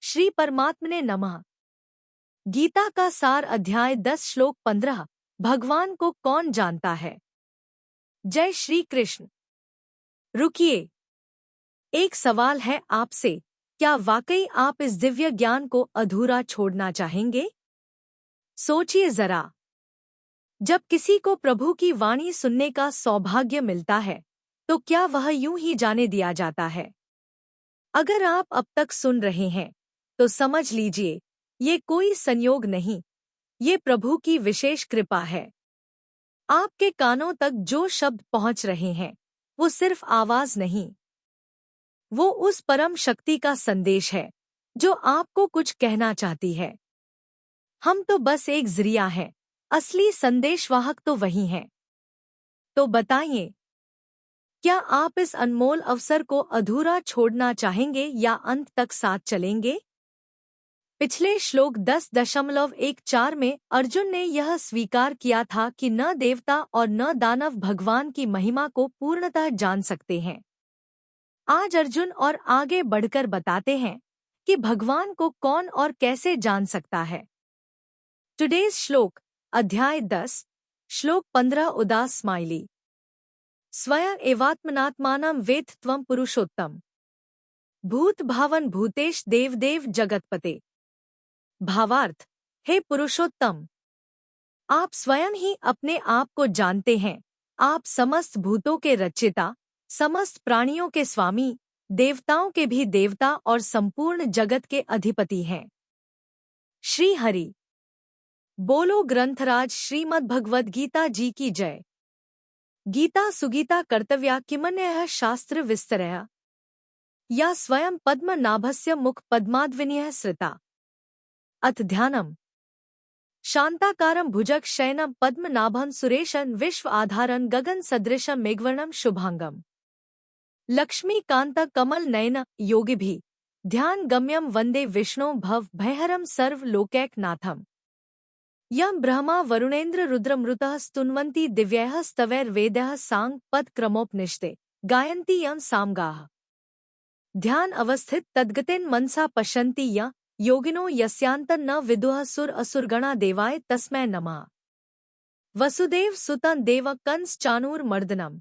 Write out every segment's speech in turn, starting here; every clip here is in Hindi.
श्री परमात्मने नमः। गीता का सार अध्याय 10 श्लोक 15। भगवान को कौन जानता है? जय श्री कृष्ण। रुकिए, एक सवाल है आपसे, क्या वाकई आप इस दिव्य ज्ञान को अधूरा छोड़ना चाहेंगे? सोचिए जरा, जब किसी को प्रभु की वाणी सुनने का सौभाग्य मिलता है तो क्या वह यूं ही जाने दिया जाता है? अगर आप अब तक सुन रहे हैं तो समझ लीजिए, ये कोई संयोग नहीं, ये प्रभु की विशेष कृपा है। आपके कानों तक जो शब्द पहुंच रहे हैं वो सिर्फ आवाज नहीं, वो उस परम शक्ति का संदेश है जो आपको कुछ कहना चाहती है। हम तो बस एक जरिया हैं, असली संदेशवाहक तो वही हैं। तो बताइए, क्या आप इस अनमोल अवसर को अधूरा छोड़ना चाहेंगे या अंत तक साथ चलेंगे? पिछले श्लोक 10.14 में अर्जुन ने यह स्वीकार किया था कि न देवता और न दानव भगवान की महिमा को पूर्णतः जान सकते हैं। आज अर्जुन और आगे बढ़कर बताते हैं कि भगवान को कौन और कैसे जान सकता है। टुडेज श्लोक अध्याय 10 श्लोक 15 उदास स्माइली। स्वयं एवात्मनात्मानं वेत्थ त्वं पुरुषोत्तम भूत भावन भूतेश देवदेव जगतपते। भावार्थ, हे पुरुषोत्तम, आप स्वयं ही अपने आप को जानते हैं। आप समस्त भूतों के रचयिता, समस्त प्राणियों के स्वामी, देवताओं के भी देवता और संपूर्ण जगत के अधिपति हैं। श्री हरि बोलो। ग्रंथराज श्रीमद्भगवद गीता जी की जय। गीता सुगीता कर्तव्या किमन्यः शास्त्र विस्तरया या स्वयं पद्मनाभस्य मुख पद्माद्विनीयः श्रिता। अथ ध्यानम्। शांताकारं भुजगशयनं पद्मनाभं सुरेशं विश्व आधारं गगन सदृशं मेघवर्णं शुभांगम् लक्ष्मीकांत कमल नयन योगिभिः ध्यान गम्यं वंदे विष्णो भव भयहरं सर्व लोकैकनाथम् यं ब्रह्मा वरुणेन्द्र रुद्रमृतः स्तुन्वन्ति दिव्यैः स्तवैर्वेदैः सांग पद क्रमोपनिषदे गायन्ति यं सामगाः। ध्यान अवस्थित तद्गतेन मनसा पश्यन्ति यं योगिनो यस्यान्तं न विदुः सुर असुरगणा देवाय तस्मै नमः। वसुदेव सुतं देव कंस चाणूरमर्दनम्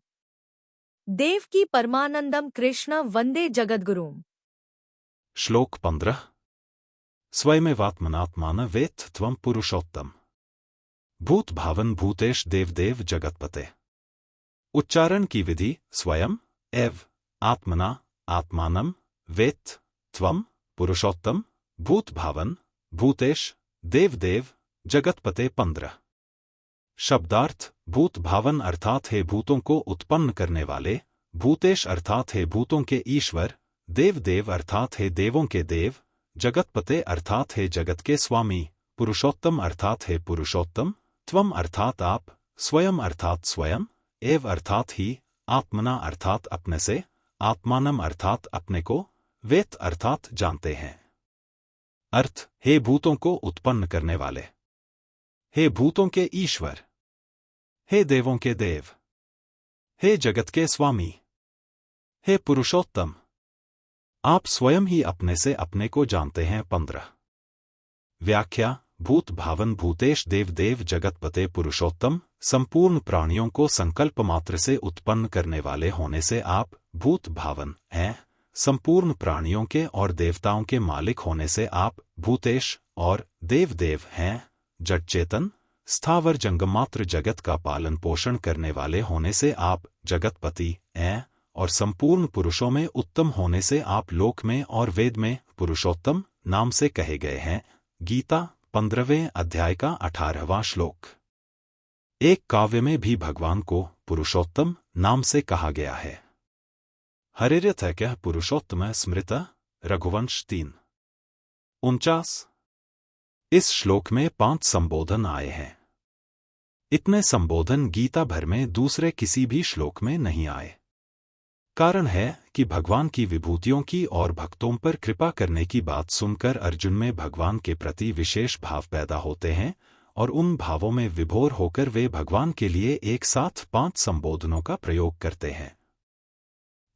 देवकी परमानंदम कृष्ण वंदे जगद्गुरुम्। श्लोक 15। स्वयमेवात्मनात्मानं वेत्थ त्वं पुरुषोत्तम भूत भावन भूतेश देवदेव जगतपते। उच्चारण की विधि। स्वयं एव आत्मना आत्मानं वेत्थ त्वं पुरुषोत्तम भूत भावन भूतेश देवदेव जगतपते। 15। शब्दार्थ। भूत भावन अर्थात हे भूतों को उत्पन्न करने वाले, भूतेश अर्थात हे भूतों के ईश्वर, देवदेव अर्थात हे देवों के देव, जगतपते अर्थात हे जगत के स्वामी, पुरुषोत्तम अर्थात हे पुरुषोत्तम, त्वम अर्थात आप, स्वयं अर्थात स्वयं, एव अर्थात ही, आत्मना अर्थात अपने से, आत्मानम अर्थात अपने को, वेत्त अर्थात जानते हैं। अर्थ। हे भूतों को उत्पन्न करने वाले, हे भूतों के ईश्वर, हे देवों के देव, हे जगत के स्वामी, हे पुरुषोत्तम, आप स्वयं ही अपने से अपने को जानते हैं। 15। व्याख्या। भूत भावन भूतेश देवदेव जगतपते पुरुषोत्तम संपूर्ण प्राणियों को संकल्प मात्र से उत्पन्न करने वाले होने से आप भूत भावन हैं। संपूर्ण प्राणियों के और देवताओं के मालिक होने से आप भूतेश और देवदेव हैं। जड़ चेतन स्थावर जंगमात्र जगत का पालन पोषण करने वाले होने से आप जगतपति हैं और संपूर्ण पुरुषों में उत्तम होने से आप लोक में और वेद में पुरुषोत्तम नाम से कहे गए हैं। गीता 15वें अध्याय का 18वां श्लोक। एक काव्य में भी भगवान को पुरुषोत्तम नाम से कहा गया है। हरिर्यथैक्यः पुरुषोत्तमः स्मृतः रघुवंश 3:49। इस श्लोक में 5 संबोधन आए हैं। इतने संबोधन गीता भर में दूसरे किसी भी श्लोक में नहीं आए। कारण है कि भगवान की विभूतियों की और भक्तों पर कृपा करने की बात सुनकर अर्जुन में भगवान के प्रति विशेष भाव पैदा होते हैं और उन भावों में विभोर होकर वे भगवान के लिए एक साथ 5 संबोधनों का प्रयोग करते हैं।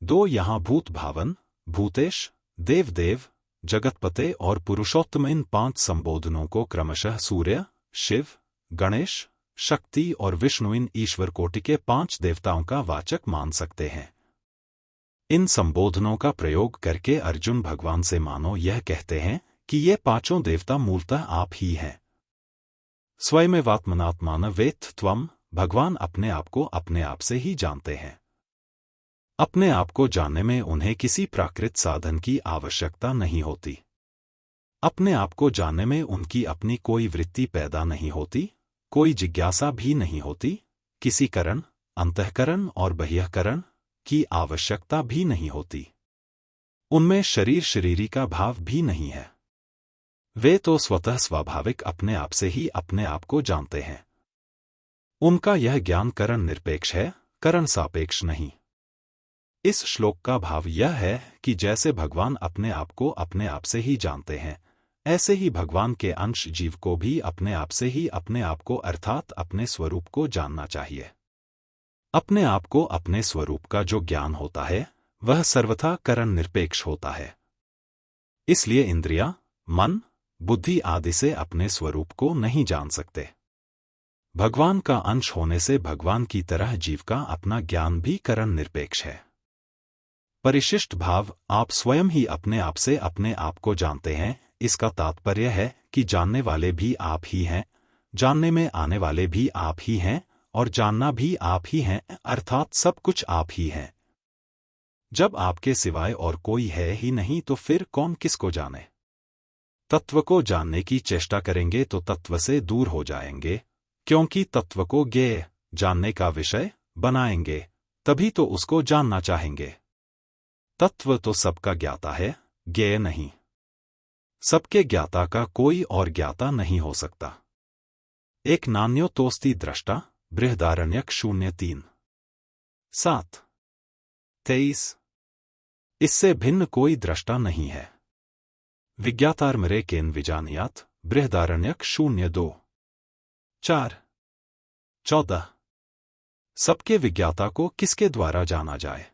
2 यहाँ भूत भावन, भूतेश, देवदेव, जगतपते और पुरुषोत्तम इन 5 संबोधनों को क्रमशः सूर्य, शिव, गणेश, शक्ति और विष्णु इन ईश्वर कोटि के 5 देवताओं का वाचक मान सकते हैं। इन संबोधनों का प्रयोग करके अर्जुन भगवान से मानो यह कहते हैं कि ये 5 देवता मूलतः आप ही हैं। स्वयमेवात्मनात्मान वेत्थ त्वम्, भगवान अपने आप को अपने आप से ही जानते हैं। अपने आप को जानने में उन्हें किसी प्राकृत साधन की आवश्यकता नहीं होती। अपने आप को जानने में उनकी अपनी कोई वृत्ति पैदा नहीं होती, कोई जिज्ञासा भी नहीं होती, किसी करण, अंतःकरण और बहिःकरण की आवश्यकता भी नहीं होती। उनमें शरीरी का भाव भी नहीं है। वे तो स्वतः स्वाभाविक अपने आप से ही अपने आप को जानते हैं। उनका यह ज्ञान करण निरपेक्ष है, करण सापेक्ष नहीं। इस श्लोक का भाव यह है कि जैसे भगवान अपने आप को अपने आप से ही जानते हैं, ऐसे ही भगवान के अंश जीव को भी अपने आप से ही अपने आप को अर्थात अपने स्वरूप को जानना चाहिए। अपने आप को अपने स्वरूप का जो ज्ञान होता है वह सर्वथा करण निरपेक्ष होता है। इसलिए इंद्रियां, मन, बुद्धि आदि से अपने स्वरूप को नहीं जान सकते। भगवान का अंश होने से भगवान की तरह जीव का अपना ज्ञान भी करण निरपेक्ष है। परिशिष्ट भाव, आप स्वयं ही अपने आप से अपने आप को जानते हैं, इसका तात्पर्य है कि जानने वाले भी आप ही हैं, जानने में आने वाले भी आप ही हैं और जानना भी आप ही हैं, अर्थात सब कुछ आप ही हैं। जब आपके सिवाय और कोई है ही नहीं तो फिर कौन किसको जाने? तत्व को जानने की चेष्टा करेंगे तो तत्व से दूर हो जाएंगे, क्योंकि तत्व को ज्ञेय, जानने का विषय बनाएंगे, तभी तो उसको जानना चाहेंगे। तत्व तो सबका ज्ञाता है, ज्ञेय नहीं। सबके ज्ञाता का कोई और ज्ञाता नहीं हो सकता। एक नान्योतोस्ति दृष्टा, बृहदारण्यक 0:3, 7, 23। इससे भिन्न कोई दृष्टा नहीं है। विज्ञातार्मरे केन विजानीयात्, बृहदारण्यक 0:2, 4, 14। सबके विज्ञाता को किसके द्वारा जाना जाए?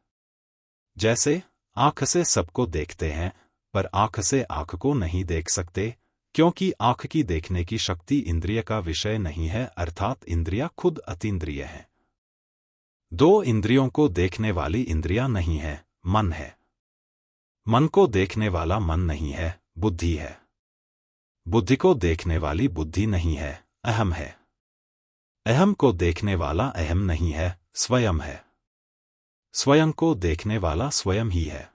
जैसे आंख से सबको देखते हैं, पर आंख से आंख को नहीं देख सकते, क्योंकि आंख की देखने की शक्ति इंद्रिय का विषय नहीं है, अर्थात इंद्रिया खुद अतीन्द्रिय है। 2 इंद्रियों को देखने वाली इंद्रिया नहीं है, मन है। मन को देखने वाला मन नहीं है, बुद्धि है। बुद्धि को देखने वाली बुद्धि नहीं है, अहम है। अहम को देखने वाला अहम नहीं है, स्वयं है। स्वयं को देखने वाला स्वयं ही है।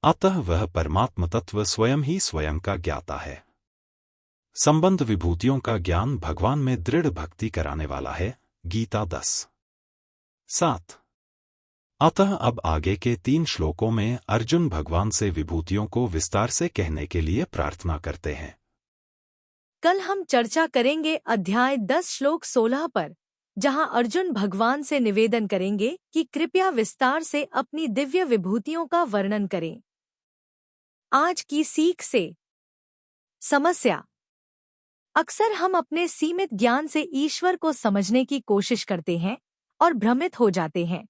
अतः वह परमात्म तत्व स्वयं ही स्वयं का ज्ञाता है। संबंध विभूतियों का ज्ञान भगवान में दृढ़ भक्ति कराने वाला है। गीता 10:7। अतः अब आगे के 3 श्लोकों में अर्जुन भगवान से विभूतियों को विस्तार से कहने के लिए प्रार्थना करते हैं। कल हम चर्चा करेंगे अध्याय 10 श्लोक 16 पर, जहां अर्जुन भगवान से निवेदन करेंगे कि कृपया विस्तार से अपनी दिव्य विभूतियों का वर्णन करें। आज की सीख से समस्या। अक्सर हम अपने सीमित ज्ञान से ईश्वर को समझने की कोशिश करते हैं और भ्रमित हो जाते हैं।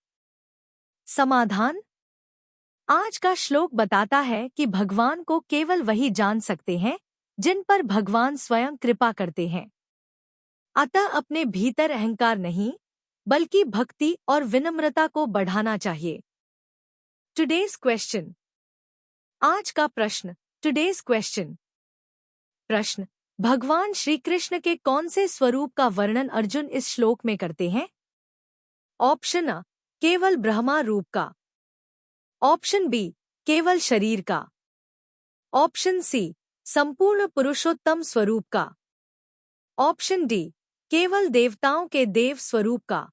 समाधान। आज का श्लोक बताता है कि भगवान को केवल वही जान सकते हैं जिन पर भगवान स्वयं कृपा करते हैं। अतः अपने भीतर अहंकार नहीं, बल्कि भक्ति और विनम्रता को बढ़ाना चाहिए। Today's question. आज का प्रश्न। Today's question. प्रश्न, भगवान श्री कृष्ण के कौन से स्वरूप का वर्णन अर्जुन इस श्लोक में करते हैं? ऑप्शन अ, केवल ब्रह्मा रूप का। ऑप्शन बी, केवल शरीर का। ऑप्शन सी, संपूर्ण पुरुषोत्तम स्वरूप का। ऑप्शन डी, केवल देवताओं के देव स्वरूप का।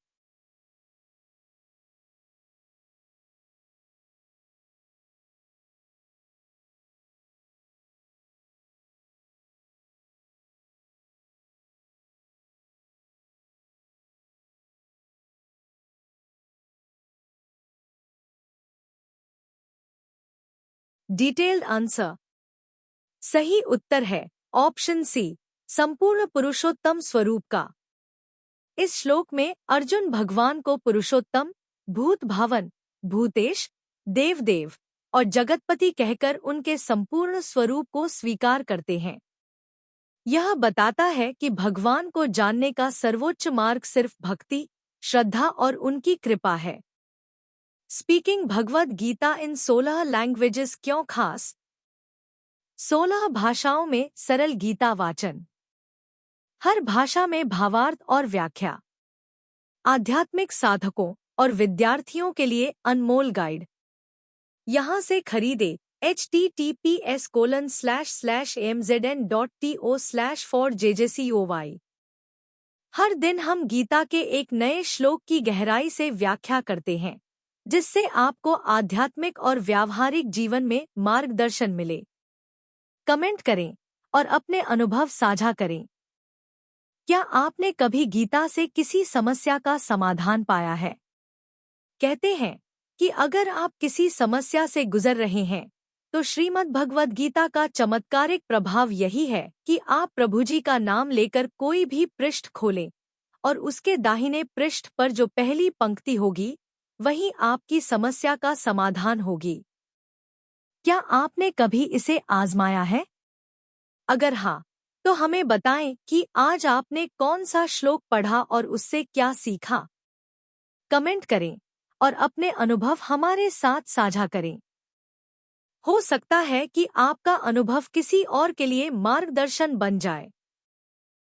Detailed answer. सही उत्तर है ऑप्शन सी, संपूर्ण पुरुषोत्तम स्वरूप का। इस श्लोक में अर्जुन भगवान को पुरुषोत्तम, भूत भावन, भूतेश, देवदेव, और जगतपति कहकर उनके संपूर्ण स्वरूप को स्वीकार करते हैं। यह बताता है कि भगवान को जानने का सर्वोच्च मार्ग सिर्फ भक्ति, श्रद्धा और उनकी कृपा है। स्पीकिंग भगवद गीता इन 16 लैंग्वेजेस क्यों खास? 16 भाषाओं में सरल गीता वाचन, हर भाषा में भावार्थ और व्याख्या, आध्यात्मिक साधकों और विद्यार्थियों के लिए अनमोल गाइड। यहाँ से खरीदे https://amzn.to/4jjcoy। हर दिन हम गीता के एक नए श्लोक की गहराई से व्याख्या करते हैं, जिससे आपको आध्यात्मिक और व्यावहारिक जीवन में मार्गदर्शन मिले। कमेंट करें और अपने अनुभव साझा करें। क्या आपने कभी गीता से किसी समस्या का समाधान पाया है? कहते हैं कि अगर आप किसी समस्या से गुजर रहे हैं, तो श्रीमद् भगवद गीता का चमत्कारिक प्रभाव यही है कि आप प्रभु जी का नाम लेकर कोई भी पृष्ठ खोलें और उसके दाहिने पृष्ठ पर जो पहली पंक्ति होगी, वही आपकी समस्या का समाधान होगी। क्या आपने कभी इसे आजमाया है? अगर हाँ, तो हमें बताएं कि आज आपने कौन सा श्लोक पढ़ा और उससे क्या सीखा। कमेंट करें और अपने अनुभव हमारे साथ साझा करें। हो सकता है कि आपका अनुभव किसी और के लिए मार्गदर्शन बन जाए।